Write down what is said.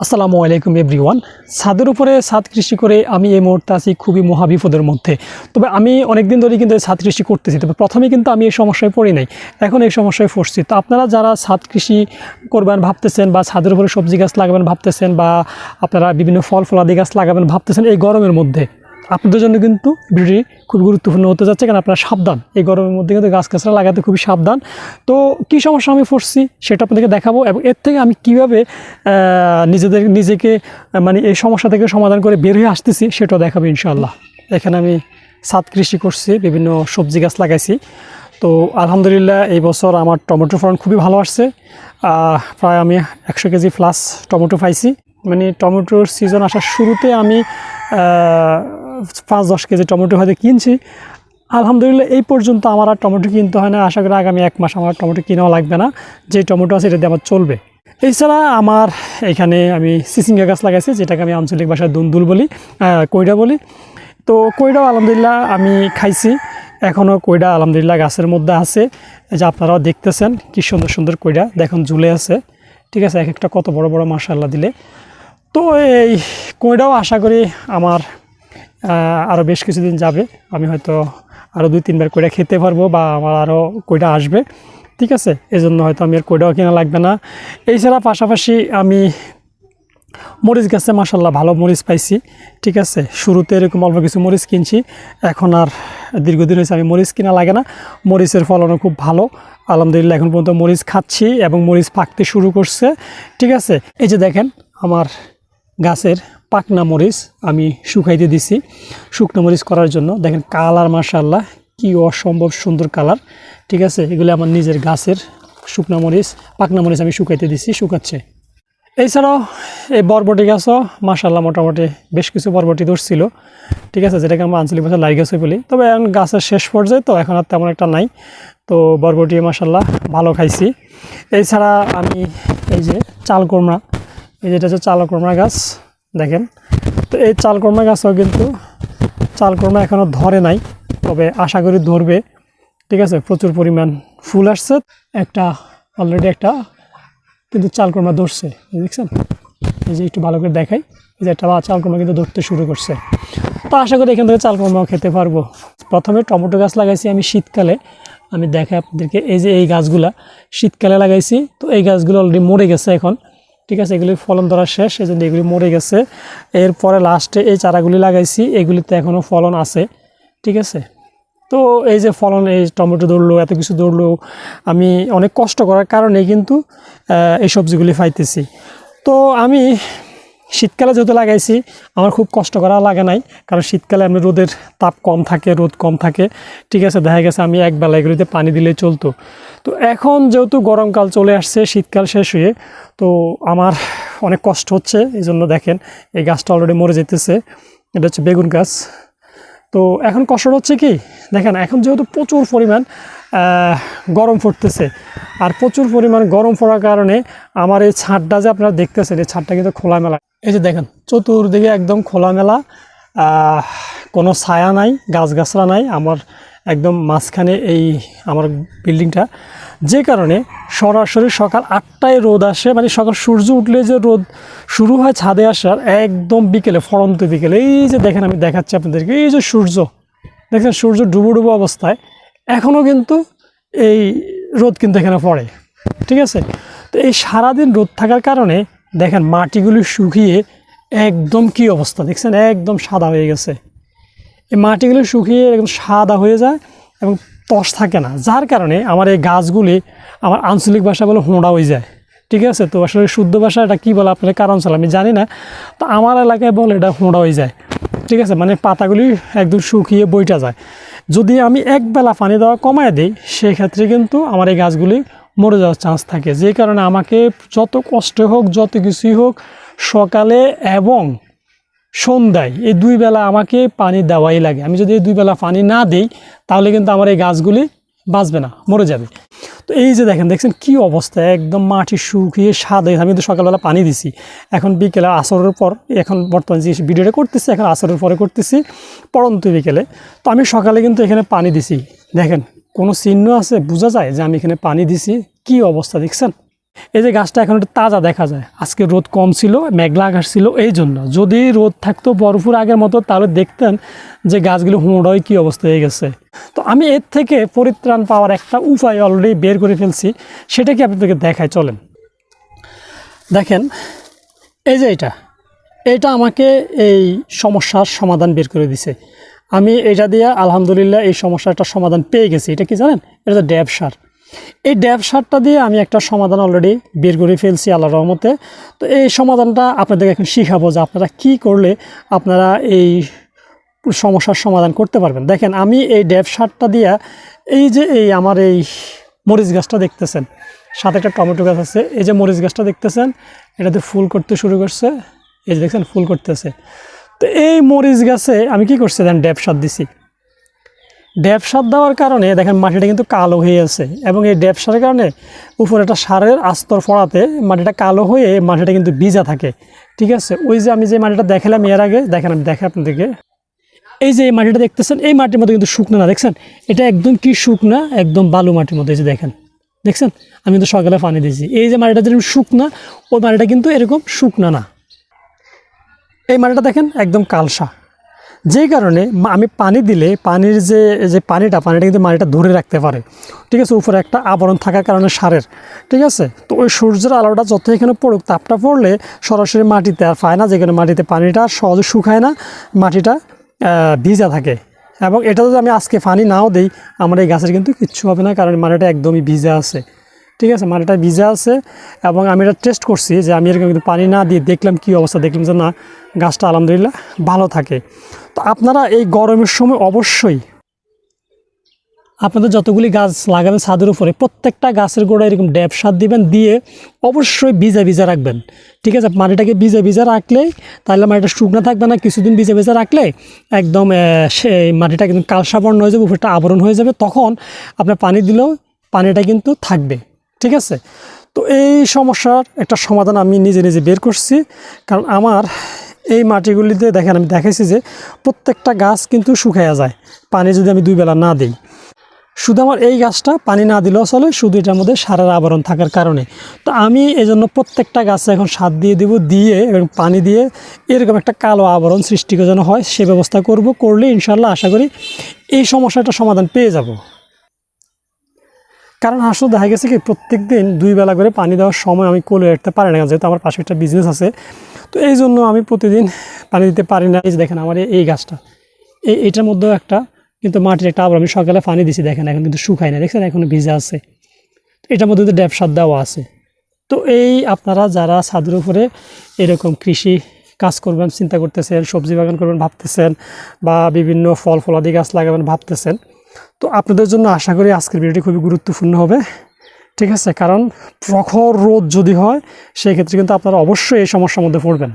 আসসালামু আলাইকুম এভরিওয়ান। ছাদের উপরে ছাদ কৃষি করে আমি এই মুহূর্তে আছি খুবই মহাবিপদের মধ্যে। তবে আমি অনেক দিন ধরেই কিন্তু ছাদ কৃষি করতেছি, তবে প্রথমে কিন্তু আমি এই সমস্যায় পড়ি নাই, এখন এই সমস্যায় পড়ছি। তো আপনারা যারা ছাদ কৃষি করবেন ভাবতেছেন বা ছাদের উপরে সবজি গাছ লাগাবেন ভাবতেছেন বা আপনারা বিভিন্ন ফল ফলাদি গাছ লাগাবেন ভাবতেছেন, এই গরমের মধ্যে আপনাদের জন্য কিন্তু ভিডিওটি খুব গুরুত্বপূর্ণ হতে যাচ্ছে, কারণ আপনারা সাবধান, এই গরমের মধ্যে কিন্তু গাছ গাছরা লাগাতে খুবই সাবধান। তো কী সমস্যা আমি পড়ছি সেটা আপনাদেরকে দেখাবো, এবং এর থেকে আমি কীভাবে নিজেকে মানে এই সমস্যা থেকে সমাধান করে বের হয়ে আসতেছি সেটাও দেখাবো ইনশাআল্লাহ। এখানে আমি ছাদ কৃষি করছি, বিভিন্ন সবজি গাছ লাগাইছি। তো আলহামদুলিল্লাহ এই বছর আমার টমেটো ফলন খুবই ভালো আসছে। প্রায় আমি 100 কেজি প্লাস টমেটো পাইছি। মানে টমেটোর সিজন আসার শুরুতে আমি 5-10 কেজি টমেটো হয়তো কিনছি। আলহামদুলিল্লাহ এই পর্যন্ত আমার আর টমেটো কিনতে হয় না। আশা করি আগামী 1 মাস আমার টমেটো কিনাও লাগবে না, যে টমেটো আছে এটা দিয়ে আমার চলবে। এছাড়া আমার এখানে আমি চিচিঙ্গা গাছ লাগাইছি, যেটাকে আমি আঞ্চলিক ভাষায় দুন্দুল বলি, কইডা বলি। তো কইডাও আলহামদুলিল্লাহ আমি খাইছি, এখনও কইডা আলহামদুলিল্লাহ গাছের মধ্যে আছে। এই যে আপনারাও দেখতেছেন কি সুন্দর সুন্দর কইডা দেখুন ঝুলে আছে, ঠিক আছে, এক একটা কত বড় বড় মাশাআল্লাহ দিলে। তো এই কইডাও আশা করি আমার আরও বেশ কিছুদিন যাবে, আমি হয়তো আরও 2-3 বার কইডা খেতে পারবো বা আমার আরও কইডা আসবে, ঠিক আছে। এই জন্য হয়তো আমি আর কইডাও কেনা লাগবে না। এছাড়া পাশাপাশি আমি মরিচ গাছে মাশাআল্লাহ ভালো মরিচ পাইছি, ঠিক আছে। শুরুতে এরকম অল্প কিছু মরিচ কিনছি, এখন আর দীর্ঘদিন হয়েছে আমি মরিচ কিনা লাগে না। মরিচের ফলনও খুব ভালো আলহামদুলিল্লাহ, এখন পর্যন্ত মরিচ খাচ্ছি এবং মরিচ পাকতে শুরু করছে, ঠিক আছে। এই যে দেখেন আমার গাছের পাকনা মরিচ আমি শুকাইতে দিছি শুকনো মরিচ করার জন্য। দেখেন কালার মাশাআল্লাহ কি অসম্ভব সুন্দর কালার, ঠিক আছে। এগুলো আমার নিজের গাছের শুকনো মরিচ, পাকনা মরিচ আমি শুকাইতে দিছি, শুকাচ্ছে। এছাড়াও এই বরবটি গাছও মাশাআল্লাহ মোটামুটি বেশ কিছু বরবটি ধরছিল, ঠিক আছে, যেটাকে আমরা আঞ্চলিক ভাষায় লাই গাছ বলি। তবে এখন গাছের শেষ পর্যায়ে তো এখন আর তেমন একটা নাই। তো বরবটি মাশাআল্লাহ ভালো খাইছি। এছাড়া আমি এই যে চাল কুমড়া, এই যেটা হচ্ছে চাল কুমড়া গাছ দেখেন। তো এই চাল কুমড়া গাছও কিন্তু চাল কুমড়া এখনও ধরে নাই, তবে আশা করি ধরবে, ঠিক আছে। প্রচুর পরিমাণ ফুল আসছে, একটা অলরেডি একটা কিন্তু চাল কুমড়া ধরছে, দেখছেন। এই যে একটু ভালো করে দেখাই, এই যে একটা চাল কুমড়া কিন্তু ধরতে শুরু করছে। তো আশা করি এখান থেকে চাল কুমড়াও খেতে পারবো। প্রথমে টমেটো গাছ লাগাইছি আমি শীতকালে, আমি দেখাই আপনাদেরকে। এই যে এই গাছগুলা শীতকালে লাগাইছি, তো এই গাছগুলো অলরেডি মরে গেছে এখন, ঠিক আছে। এগুলি ফলন ধরা শেষ, এই জন্য এগুলি মরে গেছে। এরপরে লাস্টে এই চারাগুলি লাগাইছি, এগুলিতে এখনও ফলন আছে, ঠিক আছে। তো এই যে ফলন, এই টমেটো ধরলো, এত কিছু ধরলো, আমি অনেক কষ্ট করার কারণে কিন্তু এই সবজিগুলি পাইতেছি। তো আমি শীতকালে যেহেতু লাগাইছি আমার খুব কষ্ট করা লাগে নাই, কারণ শীতকালে আমি রোদের তাপ কম থাকে, রোদ কম থাকে, ঠিক আছে। দেখা গেছে আমি একবেলা এগুলিতে পানি দিলেই চলতো। তো এখন যেহেতু গরমকাল চলে আসছে, শীতকাল শেষ হয়ে, তো আমার অনেক কষ্ট হচ্ছে। এই জন্য দেখেন এই গাছটা অলরেডি মরে যেতেছে, এটা হচ্ছে বেগুন গাছ। তো এখন কষ্ট হচ্ছে কি দেখেন, এখন যেহেতু প্রচুর পরিমাণ গরম পড়তেছে, আর প্রচুর পরিমাণ গরম পড়ার কারণে আমার এই ছাদটা যে আপনারা দেখতেছেন, এই ছাদটা কিন্তু খোলামেলা। এই যে দেখেন চতুর্দিকে একদম খোলামেলা, কোনো ছায়া নাই, গাছগাছরা নাই, আমার একদম মাঝখানে এই আমার বিল্ডিংটা, যে কারণে সরাসরি সকাল 8টায় রোদ আসে। মানে সকাল সূর্য উঠলে যে রোদ শুরু হয় ছাদে আসার, একদম বিকেলে, ফরন্ত বিকেলে। এই যে দেখেন আমি দেখাচ্ছি আপনাদেরকে, এই যে সূর্য দেখেন, সূর্য ডুবো ডুবো অবস্থায় এখনও কিন্তু এই রোদ কিন্তু এখানে পড়ে, ঠিক আছে। তো এই সারাদিন রোদ থাকার কারণে দেখেন মাটিগুলি শুকিয়ে একদম কি অবস্থা দেখছেন, একদম সাদা হয়ে গেছে। এই মাটিগুলো শুকিয়ে একদম সাদা হয়ে যায় এবং তস থাকে না, যার কারণে আমার এই গাছগুলি, আমার আঞ্চলিক ভাষা বলে হোঁড়া হয়ে যায়, ঠিক আছে। তো আসলে শুদ্ধ ভাষা এটা কী বলে আপনার কারণ ছিল আমি জানি না, তো আমার এলাকায় বলে এটা হোঁড়া হয়ে যায়, ঠিক আছে। মানে পাতাগুলি একদম শুকিয়ে বইটা যায়। যদি আমি একবেলা পানি দেওয়া কমায় দিই, সেক্ষেত্রে কিন্তু আমার এই গাছগুলি মরে যাওয়ার চান্স থাকে, যে কারণে আমাকে যত কষ্ট হোক, যত কিছুই হোক, সকালে এবং সন্ধ্যায় এই 2 বেলা আমাকে পানি দেওয়াই লাগে। আমি যদি এই 2 বেলা পানি না দিই, তাহলে কিন্তু আমার এই গাছগুলি বাঁচবে না, মরে যাবে। তো এই যে দেখছেন কি অবস্থা, একদম মাটি শুকিয়ে সাদা। আমি তো সকালবেলা পানি দিছি, এখন বিকেলে আসরের পর, এখন বর্তমানে যে ভিডিওটা করতেছি এখন আসরের পরে করতেছি, পড়ন্ত বিকেলে। তো আমি সকালে কিন্তু এখানে পানি দিছি, দেখেন কোনো চিহ্ন আছে, বোঝা যায় যে আমি এখানে পানি দিছি। কি অবস্থা দেখছেন। এই যে গাছটা এখন একটু তাজা দেখা যায়, আজকে রোদ কম ছিল, মেঘলা আকাশ ছিল, এই জন্য। যদি রোদ থাকতো ভরপুর আগের মতো তাহলে দেখতেন যে গাছগুলো হুঁড়োয় কী অবস্থা হয়ে গেছে। তো আমি এর থেকে পরিত্রাণ পাওয়ার একটা উপায় অলরেডি বের করে ফেলছি, সেটা কি আপনাদেরকে দেখায়, চলেন দেখেন। এই যে এটা আমাকে এই সমস্যার সমাধান বের করে দিছে। আমি এটা দিয়ে আলহামদুলিল্লাহ এই সমস্যাটার সমাধান পেয়ে গেছি। এটা কি জানেন? এটা তো ড্যাব সার। এই ড্যাব সারটা দিয়ে আমি একটা সমাধান অলরেডি বের করে ফেলছি আল্লাহর রহমতে। তো এই সমাধানটা আপনাদেরকে এখন শিখাবো যে আপনারা কী করলে আপনারা এই সমস্যার সমাধান করতে পারবেন। দেখেন আমি এই ড্যাব সারটা দিয়া এই যে আমার এই মরিচ গাছটা দেখতেছেন, সাথে একটা টমেটো গাছ আছে, এই যে মরিচ গাছটা দেখতেছেন, এটাতে ফুল করতে শুরু করছে, এই যে দেখছেন ফুল করতেছে। তো এই মরিচ গাছে আমি কি করছি দেখেন, ড্যাব সার দিছি। ড্যাব সার দেওয়ার কারণে দেখেন মাটিটা কিন্তু কালো হয়ে আছে, এবং এই ড্যাব সারের কারণে উপরে একটা সারের আস্তর পড়াতে মাটিটা কালো হয়ে মাটিটা কিন্তু ভিজা থাকে। ঠিক আছে, ওই যে আমি যে মাটিটা দেখালাম এর আগে, দেখেন আমি দেখাই আপনাদেরকে। এই যে এই মাটিটা দেখতেছেন, এই মাটির মধ্যে কিন্তু শুকনো না, দেখছেন এটা একদম কি শুকনা, একদম বালু মাটির মধ্যে। এই যে দেখছেন আমি কিন্তু সকালে পানি দিয়েছি। এই যে মাটিটা যেরকম শুকনা, ওই মাটিটা কিন্তু এরকম শুকনা না। এই মাটিটা দেখেন একদম কালসা, যে কারণে আমি পানি দিলে পানির যে পানিটা কিন্তু মাটিটা ধরে রাখতে পারে। ঠিক আছে, উপরে একটা আবরণ থাকার কারণে সারের। ঠিক আছে, তো ওই সূর্যের আলোটা যত এখানে পড়ুক, তাপটা পড়লে সরাসরি মাটিতে আর পায় না, যেখানে মাটিতে পানিটা সহজে শুকায় না, মাটিটা ভিজা থাকে। এবং এটা যদি আমি আজকে পানি নাও দিই, আমার এই গাছের কিন্তু কিচ্ছু হবে না, কারণ মাটিটা একদমই ভিজা আছে। ঠিক আছে, মাটিটা ভিজা আছে। এবং আমি এটা টেস্ট করছি যে আমি এরকম কিন্তু পানি না দিয়ে দেখলাম কি অবস্থা, দেখলাম যে না, গাছটা আলহামদুলিল্লাহ ভালো থাকে। তো আপনারা এই গরমের সময় অবশ্যই আপনাদের যতগুলি গাছ লাগাবেন ছাদের উপরে, প্রত্যেকটা গাছের গোড়ায় এরকম ড্যাব সার দিবেন, দিয়ে অবশ্যই ভিজা রাখবেন। ঠিক আছে, মাটিটাকে ভিজা রাখলেই তাহলে মাটিটা শুকনো থাকবে না। কিছুদিন ভিজা রাখলে একদম সেই মাটিটা কিন্তু কালসা বর্ণ হয়ে যাবে, উপরটা আবরণ হয়ে যাবে, তখন আপনার পানি দিলেও পানিটা কিন্তু থাকবে। ঠিক আছে, তো এই সমস্যার একটা সমাধান আমি নিজে বের করছি। কারণ আমার এই মাটিগুলিতে দেখেন, আমি দেখাইছি যে প্রত্যেকটা গাছ কিন্তু শুকাইয়া যায় পানি যদি আমি 2 বেলা না দিই। শুধু আমার এই গাছটা পানি না দিলেও চলে, শুধু এটার মধ্যে সারের আবরণ থাকার কারণে। তো আমি এই জন্য প্রত্যেকটা গাছে এখন সার দিয়ে দেবো, দিয়ে এবং পানি দিয়ে এরকম একটা কালো আবরণ সৃষ্টি যেন হয় সে ব্যবস্থা করলে ইনশাল্লাহ আশা করি এই সমস্যাটা সমাধান পেয়ে যাব। কারণ আসলে দেখা গেছে কি, প্রত্যেক দিন 2 বেলা করে পানি দেওয়ার সময় আমি কোলে রাখতে পারি না, যেহেতু আমার পাশে একটা বিজনেস আছে। তো এই জন্য আমি প্রতিদিন পানি দিতে পারি না। এই যে দেখেন আমার এই গাছটা, এইটার মধ্যেও একটা কিন্তু মাটির একটা আবরণ, আমি সকালে পানি দিছি, দেখেন এখন কিন্তু শুকায় না, দেখছেন এখনো ভিজা আছে। এটার মধ্যে ড্যাব সার দেওয়া আছে। তো এই আপনারা যারা ছাদের উপরে এরকম কৃষি কাজ করবেন চিন্তা করতেছেন, সবজি বাগান করবেন ভাবতেছেন, বা বিভিন্ন ফলাদি গাছ লাগাবেন ভাবতেছেন, তো আপনাদের জন্য আশা করি আজকের ভিডিওটি খুবই গুরুত্বপূর্ণ হবে। ঠিক আছে, কারণ প্রখর রোদ যদি হয় সেক্ষেত্রে কিন্তু আপনারা অবশ্যই এই সমস্যার মধ্যে পড়বেন।